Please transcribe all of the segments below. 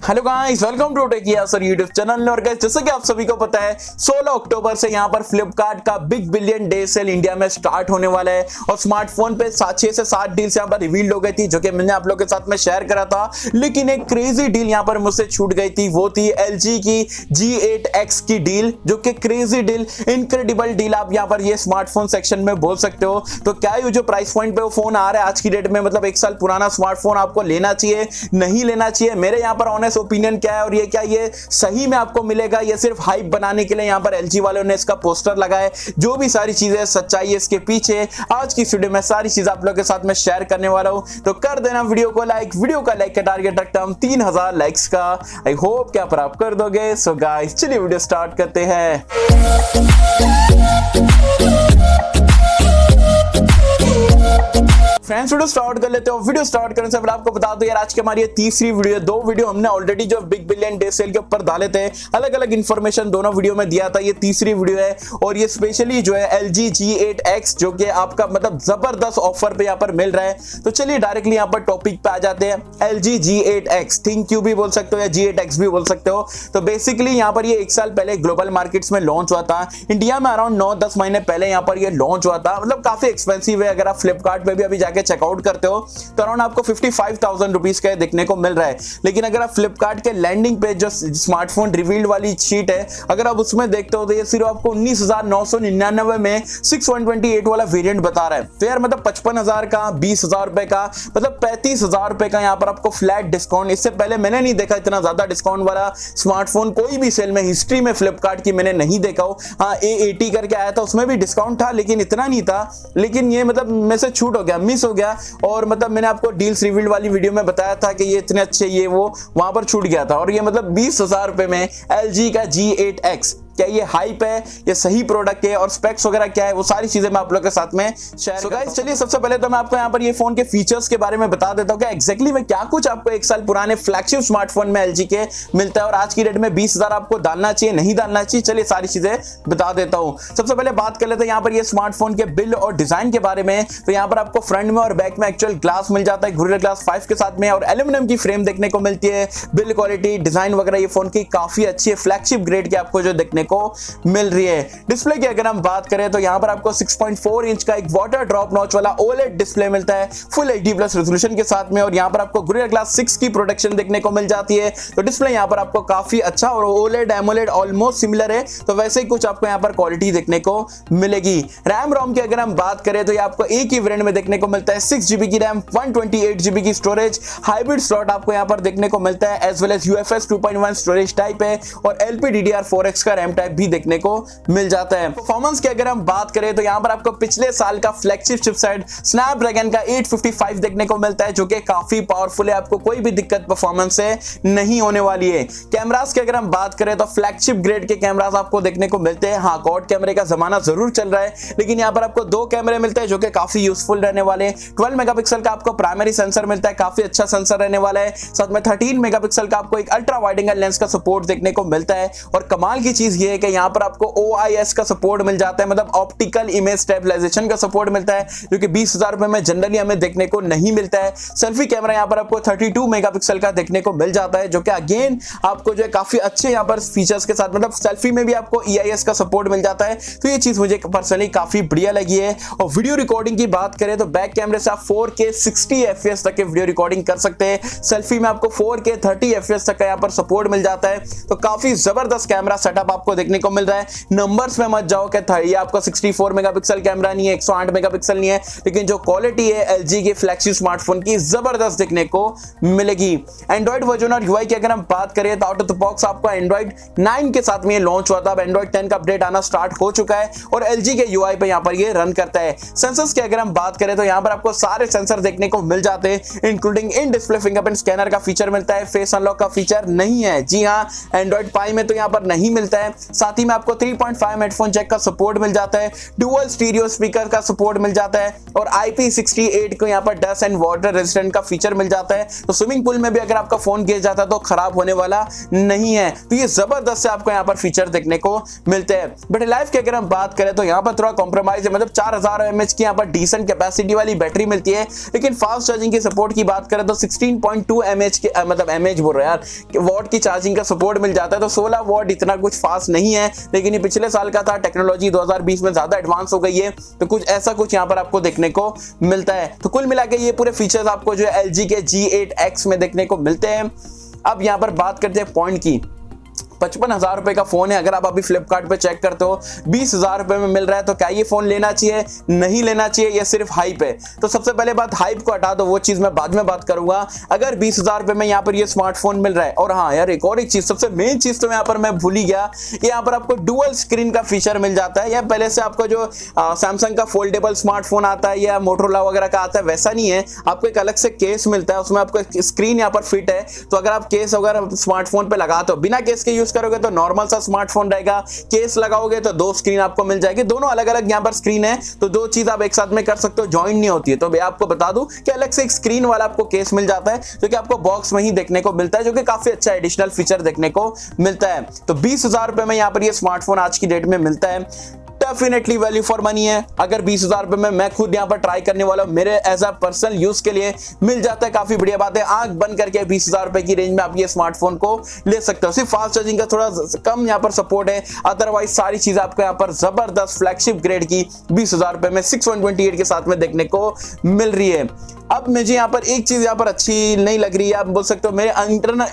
Hello guys, welcome to Techy Yasar YouTube channel. और guys, जैसे कि आप सभी को पता है 16 अक्टूबर से यहां पर फ्लिपकार्ट का big billion day sale India में स्टार्ट होने वाला है और स्मार्टफोन पे 6 से 7 डील्स यहां पर रिवील हो गई थी, जो कि मैंने आप लोगों के साथ में शेयर करा था। लेकिन एक क्रेजी डील यहां पर मुझसे छूट गई थी, वो थी LG की G8X की डील, जो कि क्रेजी डील, इनक्रेडिबल डील आप यहां पर ये स्मार्टफोन सेक्शन में बोल सकते हो। तो क्या ये जो प्राइस पॉइंट पे वो फोन आ रहा है आज की डेट में, मतलब 1 साल पुराना स्मार्टफोन आपको लेना चाहिए नहीं लेना चाहिए? मेरे यहां पर ऑनेस्ट ओपिनियन क्या है, और ये क्या ये सही में आपको मिलेगा, ये सिर्फ हाइप बनाने के लिए यहां पर LG वालों ने इसका पोस्टर लगाया? जो भी सारी चीजें सच्चाई है इसके पीछे, आज की वीडियो में सारी चीज आप लोगों के साथ में शेयर करने वाला हूं। तो कर देना वीडियो को लाइक, वीडियो का लाइक का टारगेट रखता हूं 3000 लाइक्स का। आई होप कि आप प्राप्त कर दोगे। सो गाइस, चलिए वीडियो स्टार्ट करते हैं। फ्रेंड्स, वीडियो स्टार्ट कर लेते हो। वीडियो स्टार्ट करने से पहले आपको बता दो यार, आज की हमारी ये तीसरी वीडियो है। 2 वीडियो हमने ऑलरेडी जो बिग बिलियन डे सेल के ऊपर डाले थे, अलग अलग इंफॉर्मेशन दोनों वीडियो में दिया था। ये तीसरी वीडियो है और ये स्पेशली जो है LG G8X, जो कि आपका मतलब जबरदस्त ऑफर पे यहाँ पर मिल रहा है। तो चलिए डायरेक्टली यहाँ पर टॉपिक पे आ जाते हैं। LG G8X, थिंक क्यू भी बोल सकते हो या G8X भी बोल सकते हो। तो बेसिकली यहाँ पर ये 1 साल पहले ग्लोबल मार्केट्स में लॉन्च हुआ था। इंडिया में अराउंड 9-10 महीने पहले यहाँ पर ये लॉन्च हुआ था। मतलब काफी एक्सपेंसिव है। अगर आप फ्लिपकार्ट पे भी अभी जाके चेकआउट करते हो तो अराउंड आपको 55,000 रुपीज का देखने को मिल रहा है। लेकिन अगर आप फ्लिपकार्ट के लैंडिंग पेज, जो स्मार्टफोन रिवील्ड वाली शीट है, अगर आप उसमें देखते हो तो ये सिर्फ आपको 19,999 में 6/128 वाला वेरिएंट बता रहा है। तो यार मतलब 55,000 का, 20,000 रुपए का, मतलब 35,000 रुपए का यहाँ पर आपको फ्लैट डिस्काउंट। इससे पहले मैंने नहीं देखा इतना ज्यादा डिस्काउंट वाला स्मार्टफोन कोई भी सेल में हिस्ट्री में फ्लिपकार्ट की मैंने नहीं देखा हो। हाँ, A80 करके आया था, उसमें भी डिस्काउंट था लेकिन इतना नहीं था। लेकिन ये मतलब में से छूट हो गया, मिस हो गया। और मतलब मैंने आपको डील्स रिवील्ड वाली वीडियो में बताया था कि ये इतने अच्छे, ये वो वहां पर छूट गया था। और ये मतलब 20,000 रुपए में LG का G8X, क्या ये हाइप है, ये सही प्रोडक्ट है और स्पेक्स वगैरह क्या है, वो सारी चीजें मैं आप लोगों के साथ में शेयर। सो गाइस, चलिए सबसे पहले तो मैं आपको यहाँ पर ये फोन के फीचर्स के बारे में बता देता हूँ कि एग्जैक्टली में क्या कुछ आपको 1 साल पुराने फ्लैगशिप स्मार्टफोन में LG के मिलता है और आज की डेट में 20,000 आपको डालना चाहिए नहीं डालना चाहिए। चलिए सारी चीजें बता देता हूँ। सबसे पहले बात कर लेते हैं यहाँ पर ये स्मार्टफोन के बिल्ड और डिजाइन के बारे में। तो यहाँ पर आपको फ्रंट में और बैक में एक्चुअल ग्लास मिल जाता है गोरिल्ला ग्लास 5 के साथ में, और एल्यूमिनियम की फ्रेम देखने को मिलती है। बिल्ड क्वालिटी, डिजाइन वगैरह ये फोन की काफी अच्छी है, फ्लैगशिप ग्रेड की आपको जो देखने को मिल रही है। डिस्प्ले की अगर हम बात करें तो यहां पर आपको 6.4 इंच का एक वाटर ड्रॉप नॉच वाला OLED डिस्प्ले मिलता है फुल HD+ रेजोल्यूशन के साथ में, और यहां पर आपको गोरिल्ला ग्लास 6 की प्रोटेक्शन देखने को मिल जाती है। तो डिस्प्ले यहां पर आपको काफी अच्छा, और OLED AMOLED ऑलमोस्ट सिमिलर है, तो वैसे ही कुछ आपको यहां पर क्वालिटी देखने को मिलेगी। रैम रोम की अगर हम बात करें तो ये आपको एक ही वेरिएंट में देखने को मिलता है। 6GB की रैम, 128GB की स्टोरेज, हाइब्रिड स्लॉट आपको यहां पर देखने को मिलता है, as well as UFS 2.1 storage type है, और LPDDR4X का रैम टाइप भी देखने को मिल जाता है। परफॉर्मेंस की अगर हम बात करें तो यहां पर आपको पिछले साल का फ्लैगशिप चिपसेट स्नैपड्रैगन का 855 देखने को मिलता है, जो कि काफी पावरफुल है। आपको कोई भी दिक्कत परफॉर्मेंस से नहीं होने वाली है। कैमरास की अगर हम बात करें तो फ्लैगशिप ग्रेड के कैमरास आपको देखने को मिलते हैं। हाँ, क्वाड कैमरे का जमाना जरूर चल रहा है, लेकिन यहां पर आपको 2 कैमरे मिलते हैं जो कि काफी यूजफुल रहने वाले। 12 मेगापिक्सल का आपको प्राइमरी सेंसर मिलता है, काफी अच्छा सेंसर रहने वाला है। साथ में 13 मेगापिक्सल का आपको एक अल्ट्रा वाइड एंगल लेंस का सपोर्ट देखने को मिलता है। और कमाल की चीज ये है कि यहां पर आपको OIS का सपोर्ट मिल जाता है, मतलब ऑप्टिकल इमेज स्टेबलाइजेशन का सपोर्ट मिलता है, जो कि 20,000 रुपए में जनरली हमें देखने को नहीं मिलता है। सेल्फी कैमरा यहां पर आपको 32 मेगापिक्सल का देखने को मिल जाता है, जो कि अगेन आपको जो है काफी अच्छे यहां पर फीचर्स के साथ, मतलब सेल्फी में भी आपको EIS का सपोर्ट मिल जाता है। तो ये चीज मुझे पर्सनली काफी बढ़िया लगी है। और वीडियो रिकॉर्डिंग की बात करें तो बैक कैमरे से आप 4K 60 FPS तक के वीडियो रिकॉर्डिंग कर सकते हैं। सेल्फी में आपको 4K 30 FPS तक का यहां पर सपोर्ट मिल जाता है। तो काफी जबरदस्त कैमरा सेटअप आपको देखने को मिल रहा है। नंबर्स में मत जाओ कि ये आपका 64 मेगापिक्सल कैमरा नहीं है, 108 मेगापिक्सल नहीं है, लेकिन जो क्वालिटी है LG के फ्लैगशिप स्मार्टफोन की जबरदस्त देखने को मिलेगी। एंड्रॉइड वर्जन और UI की अगर हम बात करें तो आउट ऑफ द बॉक्स आपको एंड्रॉइड 9 के साथ में ये लॉन्च हुआ था। अब एंड्रॉइड 10 का अपडेट आना स्टार्ट हो चुका है और LG के UI पे यहाँ पर ये रन करता है। सेंसर्स की अगर हम बात करें तो यहाँ पर आपको सारे सेंसर देखने को मिल जाते हैं, including in display fingerprint scanner का फीचर मिलता है। फेस अनलॉक का फीचर नहीं है, जी हाँ, एंड्रॉइड पाई में तो यहाँ पर नहीं मिलता है। साथ ही में आपको 3.5 हेडफोन जैक का सपोर्ट मिल जाता है, डुअल स्टीरियो स्पीकर का सपोर्ट मिल जाता है और IP68 को यहाँ पर डस्ट एंड वाटर रेजिस्टेंट का फीचर मिल जाता है। तो स्विमिंग पूल में भी अगर आपका फोन गिर जाता है तो खराब होने वाला नहीं है। तो ये जबरदस्त से आपको यहाँ पर फीचर देखने को मिलते हैं। बैटरी लाइफ की अगर हम बात करें तो यहाँ पर थोड़ा कॉम्प्रोमाइज है, मतलब 4000 mAh की यहाँ पर डिसेंट कैपेसिटी वाली बैटरी मिलती है, लेकिन फास्ट चार्जिंग की सपोर्ट की बात करें तो 16.2 mAh के मतलब mAh बोल रहे हैं यार, वॉट की चार्जिंग का सपोर्ट मिल जाता है। तो 16 वॉट इतना कुछ फास्ट नहीं है, लेकिन ये पिछले साल का था, टेक्नोलॉजी 2020 में ज्यादा एडवांस हो गई है, तो कुछ ऐसा कुछ यहाँ पर आपको देखने को मिलता है। तो कुल मिला के ये पूरे फीचर्स आपको जो है LG के G8X में देखने को मिलते हैं। अब यहाँ पर बात करते हैं पॉइंट की। 55,000 रुपए का फोन है, अगर आप अभी फ्लिपकार्ट पे चेक करते हो 20,000 रुपए में मिल रहा है, तो क्या ये फोन लेना चाहिए, नहीं लेना चाहिए, ये सिर्फ हाइप है? तो सबसे पहले बात हाइप को हटा दो, वो चीज मैं बाद में बात करूंगा। अगर 20,000 रुपए में यहाँ पर ये स्मार्टफोन मिल रहा है, और हाँ यार एक और एक चीज, सबसे मेन चीज तो यहाँ पर मैं भूल ही गया, यहाँ पर आपको डुअल स्क्रीन का फीचर मिल जाता है। या पहले से आपको जो सैमसंग का फोल्डेबल स्मार्टफोन आता है या मोटरोला वगैरह का आता है वैसा नहीं है, आपको एक अलग से केस मिलता है, उसमें आपको स्क्रीन यहाँ पर फिट है। तो अगर आप केस वगैरह स्मार्टफोन पे लगाते हो, बिना केस के यूज करोगे तो नॉर्मल सा स्मार्टफोन रहेगा, केस लगाओगे तो 2 स्क्रीन आपको मिल जाएगी, दोनों अलग अलग यहाँ पर स्क्रीन है, तो 2 चीज आप एक साथ में कर सकते हो, ज्वाइन नहीं होती है। तो मैं आपको बता दूं कि अलग से एक स्क्रीन वाला आपको केस मिल जाता है, जो कि आपको बॉक्स में ही देखने को मिलता है, जो कि काफी अच्छा एडिशनल फीचर देखने को मिलता है। तो 20,000 रुपए में यहाँ पर ये स्मार्टफोन आज की डेट में मिलता है, डेफिनेटली वैल्यू फॉर मनी है। अगर 20,000 रुपए में मैं खुद यहाँ पर ट्राई करने वाला हूँ, मेरे एज अ पर्सनल यूज के लिए मिल जाता है, काफी बढ़िया बात है। आंख बंद करके 20,000 रुपए की रेंज में आप ये स्मार्टफोन को ले सकते हो। सिर्फ फास्ट चार्जिंग का थोड़ा कम यहाँ पर सपोर्ट है, अदरवाइज सारी चीज आपको यहाँ पर जबरदस्त फ्लैगशिप ग्रेड की 20,000 रुपए में 6/128 के साथ में देखने को मिल रही है। अब मुझे यहाँ पर एक चीज यहाँ पर अच्छी नहीं लग रही है, आप बोल सकते हो, मेरे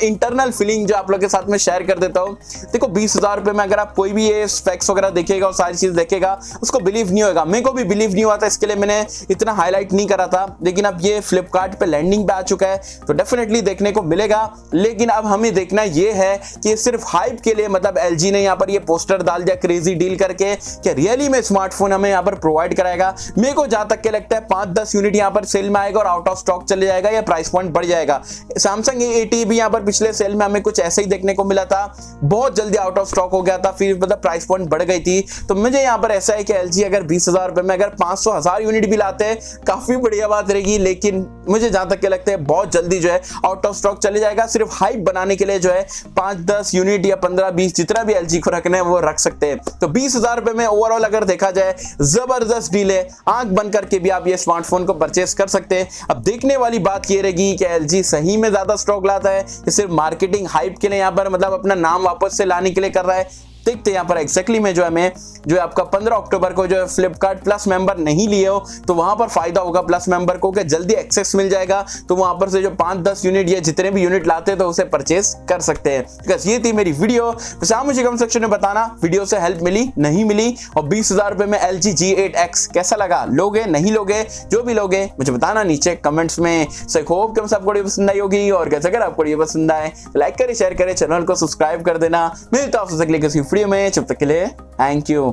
इंटरनल फीलिंग जो आप लोग के साथ में शेयर कर देता हूँ। देखो 20,000 रुपए में अगर आप कोई भी ये स्पेक्स वगैरह देखेगा और सारी चीज देखेगा, उसको बिलीव नहीं होगा। मेरे को भी बिलीव नहीं हुआ था, इसके लिए मैंने इतना हाईलाइट नहीं करा था, लेकिन अब ये फ्लिपकार्ट पे लैंडिंग पे आ चुका है, तो डेफिनेटली देखने को मिलेगा। लेकिन अब हमें देखना ये है कि सिर्फ हाइप के लिए, मतलब LG ने यहाँ पर ये पोस्टर डाल दिया क्रेजी डील करके, कि रियली में स्मार्टफोन हमें यहाँ पर प्रोवाइड कराएगा। मेरे को जहां तक के लगता है 5-10 यूनिट यहाँ पर सेल में आएगा और आउट ऑफ स्टॉक चले जाएगा, या प्राइस पॉइंट बढ़ जाएगा। सैमसंग A80 भी यहाँ पर पिछले सेल में हमें कुछ ऐसे ही देखने को मिला था, बहुत जल्दी आउट ऑफ स्टॉक हो गया था, फिर मतलब प्राइस पॉइंट बढ़ गई थी। तो मुझे यहाँ पर ऐसा है कि LG अगर 20,000 रुपए में अगर 500,000 यूनिट भी लाते हैं, काफी बढ़िया बात रहेगी, लेकिन मुझे जहां तक के लगता है बहुत जल्दी जो है आउट ऑफ स्टॉक चले जाएगा। सिर्फ हाइप बनाने के लिए जो है 5-10 यूनिट या 15-20 जितना भी LG को रखना है वो रख सकते हैं। तो 20,000 रुपए में ओवरऑल अगर देखा जाए जबरदस्त डील है, आंख बंद करके भी आप ये स्मार्टफोन को परचेस कर सकते हैं। अब देखने वाली बात ये रहेगी कि LG सही में ज्यादा स्टॉक लाता है या सिर्फ मार्केटिंग हाइप के लिए यहाँ पर मतलब अपना नाम वापस से लाने के लिए कर रहा है। देखते हैं यहाँ पर एग्जैक्टली में जो है जो आपका 15 अक्टूबर को जो फ्लिपकार्ट प्लस मेंबर नहीं लिए हो तो वहां पर फायदा होगा प्लस मेंबर को, कि जल्दी एक्सेस मिल जाएगा, तो वहां पर से जो 5-10 यूनिट या जितने भी यूनिट लाते हैं तो उसे परचेस कर सकते हैं। बस ये थी मेरी वीडियो। तो आप मुझे कमेंट सेक्शन में बताना वीडियो से हेल्प मिली नहीं मिली, और 20,000 रुपए में LG G8X कैसा लगा, लोगे नहीं लोगे, जो भी लोगे मुझे बताना नीचे कमेंट्स में। सो होप कि आपको वीडियो पसंद आई होगी, और कैसे अगर आपको वीडियो पसंद आए लाइक करें, शेयर करें, चैनल को सब्सक्राइब कर देना। मिलता हूं आपसे अगले किसी वीडियो में, जब तक के लिए थैंक यू।